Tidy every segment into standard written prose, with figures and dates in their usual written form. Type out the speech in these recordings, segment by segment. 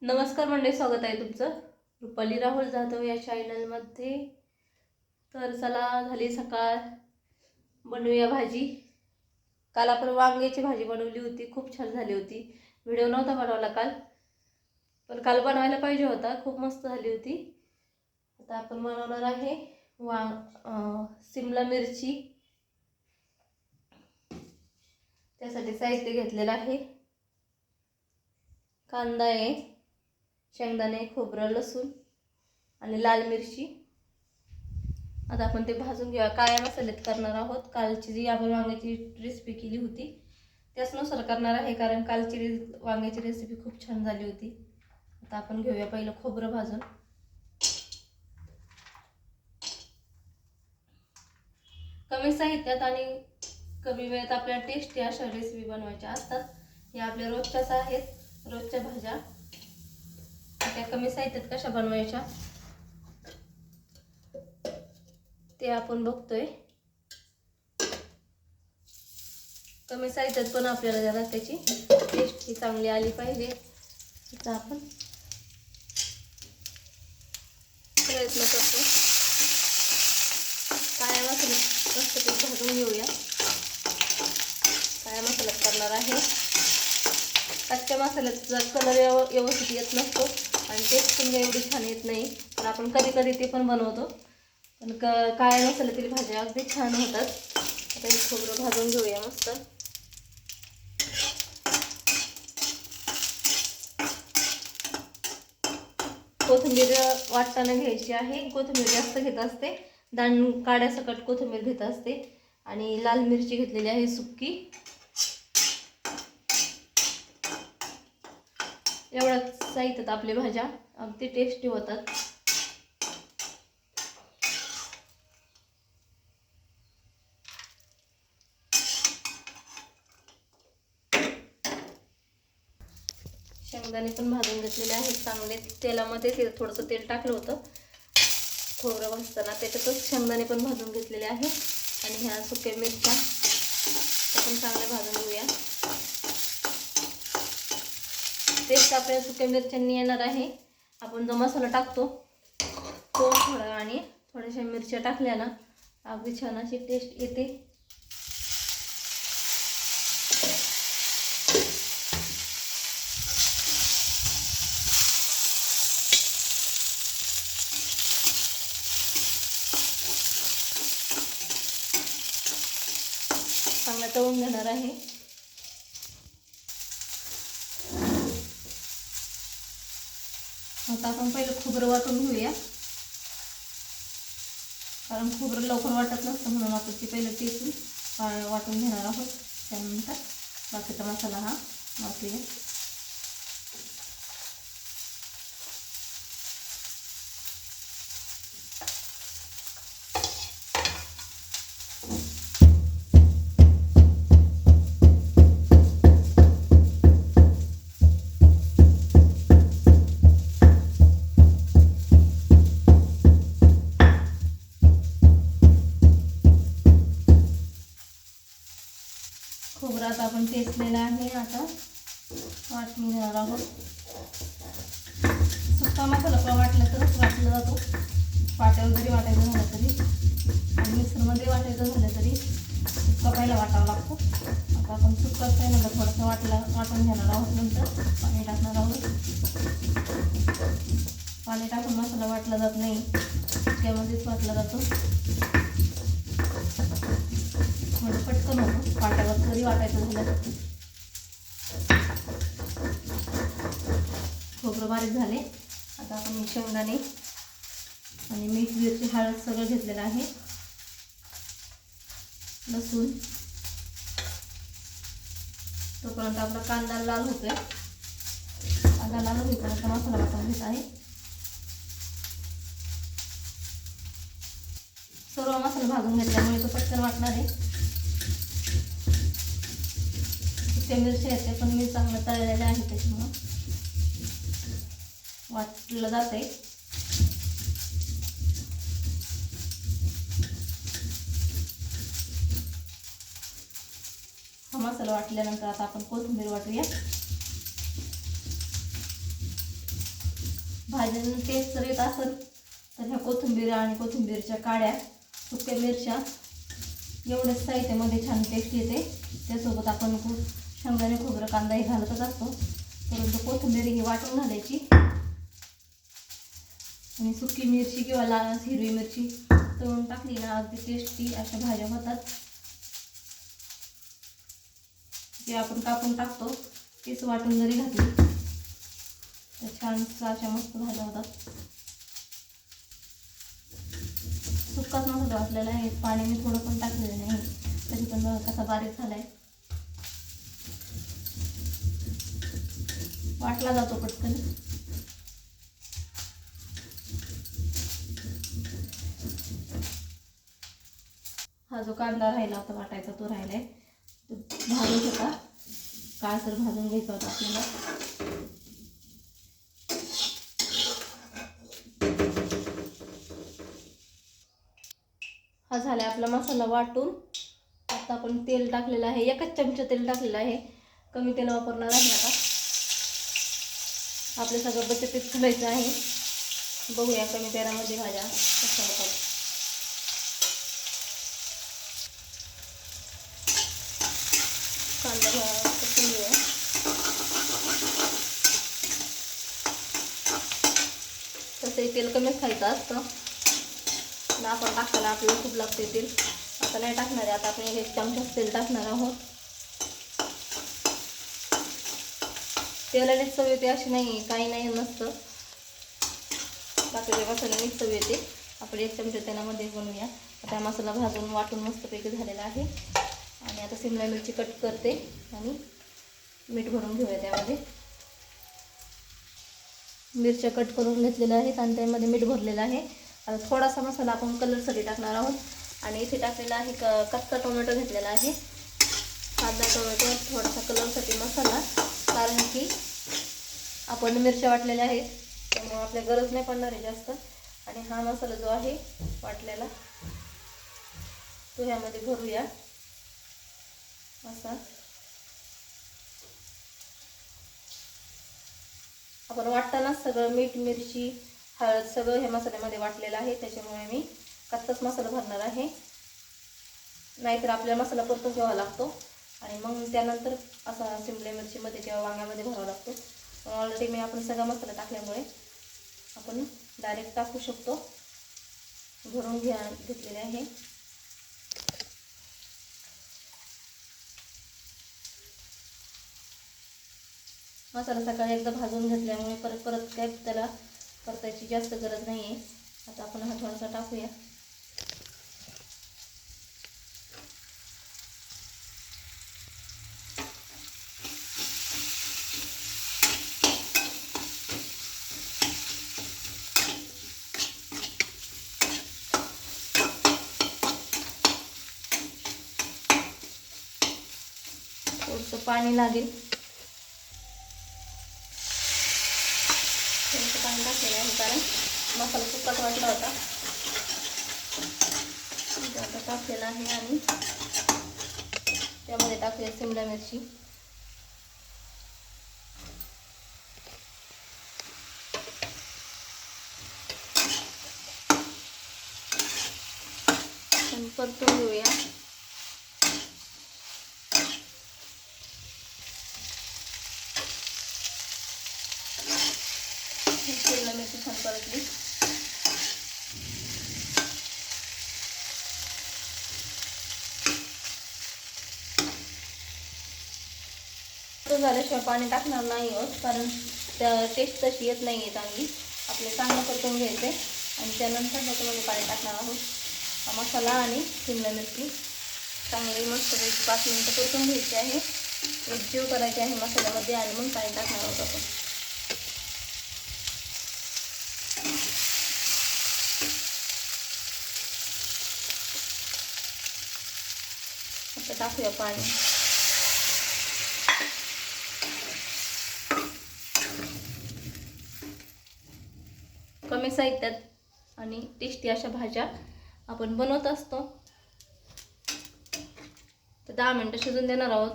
नमस्कार मंडळी, स्वागत आहे तुमचं रुपाली राहुल जाधव या चॅनलमध्ये. तर चला, झाली सकाळ, बनवूया भाजी. काल आपण वांग्याची भाजी बनवली होती, खूप छान झाली होती. व्हिडिओ नव्हता बनवला काल, पण काल बनवायला पाहिजे होता, खूप मस्त झाली होती. आता आपण बनवणार आहे सिमला मिरची. त्यासाठी साहित्य घेतलेलं आहे: कांदा आहे, शेंगदाणे, खोबरं, लसूण आणि लाल मिरची. आता आपण ते भाजून घेऊया. काळ्या मसाल्यात करणार आहोत. कालची जी आपण वांग्याची रेसिपी केली होती त्याचनुसार करणार आहे, कारण कालची वांग्याची रेसिपी खूप छान झाली होती. आता आपण घेऊया पहिलं खोबरं भाजून. कमी साहित्यात आणि कमी वेळात आपल्याला टेस्टी अशा रेसिपी बनवायच्या असतात. हे आपल्या रोजच्याच आहेत, रोजच्या भाज्या. त्या कमी साहित्यात कशा बनवायच्या ते आपण बघतोय. कमी साहित्यात पण आपल्याला जरा त्याची टेस्ट ही चांगली आली पाहिजे, याचा आपण प्रयत्न करतो. काळ्या मसाल्यात मस्त भाजून घेऊया. काळ्या मसाल्यात करणार आहे. कच्च्या मसाल्याचा कलर व्यवस्थित येत नसतो आणि टेस्ट पण एवढी छान येत नाही, तर आपण कधी कधी ते पण बनवतो. पण काळ्या मसाल्यातील भाज्या अगदी छान होतात. आता हे खोबरं भाजून घेऊया मस्त. कोथिंबीर वाटताना घ्यायची आहे. कोथिंबीर जास्त घेत असते, दाण काड्यासकट कोथिंबीर घेत असते. आणि लाल मिरची घेतलेली आहे सुक्की. एवढ्या साहित्यात आपल्या भाज्या अगदी टेस्टी होतात. शेंगदाणे पण भाजून घेतलेले आहेत चांगले तेलामध्ये. ते थोडंसं तेल टाकलं होतं खोबरं भाजताना, त्याच्यातच शेंगदाणे पण भाजून घेतलेले आहे. आणि ह्या सुक्या मिरच्या त्या पण चांगल्या भाजून घेऊया. टेस्ट आपल्या सुक्या मिरच्यांनी येणार आहे. आपण जो मसाला टाकतो तो थोडा आणि थोड्याशा मिरच्या टाकल्या ना, अगदी छान अशी टेस्ट येते. चांगला तळून घेणार आहे. आता आपण पहिलं खोबरं वाटून घेऊया, कारण खोबरं लवकर वाटत नसतं, म्हणून आपण ते पहिलं टेचून वाटून घेणार आहोत. त्यानंतर बाकीचा मसाला हा वाटूया. खोबरं आता आपण टेचलेलं आहे. आता वाटून घेणार आहोत. सुका मसाला वाटला तरच वाटला जातो. पाट्यावर जरी वाटायचं झालं तरी आणि मिक्सरमध्ये वाटायचं झालं तरी सुका पहिला वाटावा लागतो. आता आपण सुकाच पहिल्यांदा थोडंसं वाटून घेणार आहोत. नंतर पाणी टाकणार आहोत. पाणी टाकून मसाला वाटला जात नाही, सुक्यामध्येच वाटला जातो. म्हणजे पटकन होतो. पाट्यावर जरी वाटायचं झालं. खोबरं बारीक झाले. आता आपण शेंगदाणे आणि मीठ, मिरची, हळद सगळं घेतलेलं आहे. लसूण. तोपर्यंत आपला कांदा लाल होतोय. कांदा लाल होईपर्यंत मसाला वाटून घेत आहे. सर्व मसाला भाजून घेतल्यामुळे तो पटकन वाटणार आहे. सुक्या मिरच्या आहेत त्या पण मी चांगलं तळलेल्या आहे, त्याच्यामुळं वाटलं जात आहे. हा मसाला वाटल्यानंतर आता आपण कोथिंबीर वाटूया. भाजीनं टेस्ट जर येत असेल तर ह्या कोथिंबीर आणि कोथिंबीरच्या काड्या, सुक्या मिरच्या एवढ्याच साहित्यामध्ये छान टेस्ट येते. त्यासोबत आपण शेंगदाणे खोबरं कांदाही घालतच असतो, परंतु कोथिंबीर ही वाटून घालायची आणि सुकी मिरची किंवा लाल हिरवी मिरची तळून टाकली ना अगदी टेस्टी अशा भाज्या होतात. जे आपण कापून टाकतो तेच वाटून जरी घातली तर छान अशा मस्त भाज्या होतात. सुक्काच मसाला वाटलेला आहे, पाणी मी थोडं पण टाकलेलं नाही, तरी पण कसा बारीक झालाय. वाटला जातो पटकन. हा जो कांदा राहिला होता वाटायचा तो राहिलाय, तो भाजून होता, काळसर भाजून घ्यायचा होता आपल्याला. हा झालाय आपला मसाला वाटून. आता आपण तेल टाकलेलं आहे, 1 चमचा तेल टाकलेलं आहे, कमी तेल वापरणार आहे. आता आपलं सगळं बचतीत घालायचं आहे. बघूया कमी तेलामध्ये भाज्या कशा होतात. कांदा टाकून घेऊया. तसंही तेल कमीच खायचं असतं, आपण टाकताना आपल्याला खूप लागते तेल. आता नाही टाकणार आहे, आता आपण 1 चमचा तेल टाकणार आहोत. तेलाने चव येते अशी नाही, काही नाही नसतं, बाकीच्या मसाल्याने चव येते. आपण 1 चमचा तेलामध्ये बनवूया. आता मसाला भाजून वाटून मस्तपैकी झालेला आहे. आणि आता शिमला मिरची कट करते आणि मीठ भरून घेऊया त्यामध्ये. मिरच्या कट करून घेतलेल्या आहेत आणि त्यामध्ये मीठ भरलेलं आहे. आता थोडासा मसाला आपण कलरसाठी टाकणार आहोत. आणि इथे टाकलेला आहे कच्चा टोमॅटो घेतलेला आहे, कांदा टोमॅटो, थोडासा कलरसाठी मसाला, कारण की आपण मिरच्या वाटलेल्या आहेत त्यामुळे आपल्याला गरज नाही पडणार आहे जास्त. आणि हा मसाला जो आहे वाटलेला तो ह्यामध्ये भरूया असा. आपण वाटताना सगळं मीठ मिरची हळद सगळं ह्या मसाल्यामध्ये वाटलेलं आहे, त्याच्यामुळे मी कच्चाच मसाला भरणार आहे. नाहीतर आपल्याला मसाला परतून घ्यावा लागतो आणि मग त्यानंतर असा शिमला मिरचीमध्ये किंवा वांग्यामध्ये भरावा लागतो. ऑलरेडी मी आपण सगळा मसाला टाकल्यामुळे आपण डायरेक्ट टाकू शकतो. भरून घेतलेले आहे. मसाला सकाळी एकदा भाजून घेतल्यामुळे परत काय त्याला परतायची जास्त गरज नाही आहे. आता आपण हा थोडासा टाकूया. थोडंसं पाणी लागेल, थोडंसं पाणी टाकलेलं आहे कारण मसाला सुक्काच वाटला होता. आता टाकलेला आहे आणि त्यामध्ये टाकूया शिमला मिरची. परतून घेऊया. शिमला मिरची छान परतली. तो झाल्याशिवाय पाणी टाकणार नाही आहोत, कारण त्या टेस्ट तशी येत नाही आहे चांगली. आपले चांगलं परतून घ्यायचे आणि त्यानंतर त्याच्यामध्ये पाणी टाकणार आहोत. मसाला आणि शिमला मिरची चांगली मस्त 5 मिनिटं परतून घ्यायची आहे, एकजीव करायची आहे मसाल्यामध्ये आणि मग पाणी टाकणार आहोत आपण. आता टाकूया पाणी. कमी साहित्यात आणि टेस्टी अशा भाज्या आपण बनवत असतो. तर 10 मिनिटं शिजून देणार आहोत.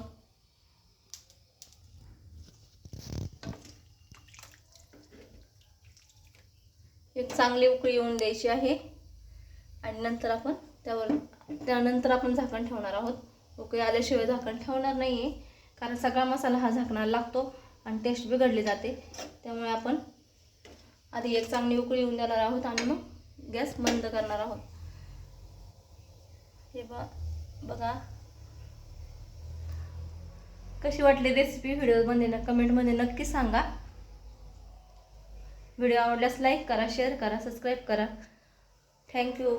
एक चांगली उकळी येऊन द्यायची आहे आणि नंतर आपण त्यानंतर आपण झाकण ठेवणार आहोत। उकळी आल्याशिवाय झाकण ठेवणार नाही आहे, कारण सगळा मसाला हा झाकणाला लागतो आणि टेस्ट बिघडली जाते। त्यामुळे आपण आधी एक चांगली उकळी येऊन देणार आहोत आणि मग गॅस बंद करणार आहोत। हे बघा कशी वाटली रेसिपी व्हिडिओमध्ये कमेंटमध्ये नक्की सांगा। व्हिडिओ आवडल्यास लाईक करा, शेअर करा, सबस्क्राईब करा। थँक्यू।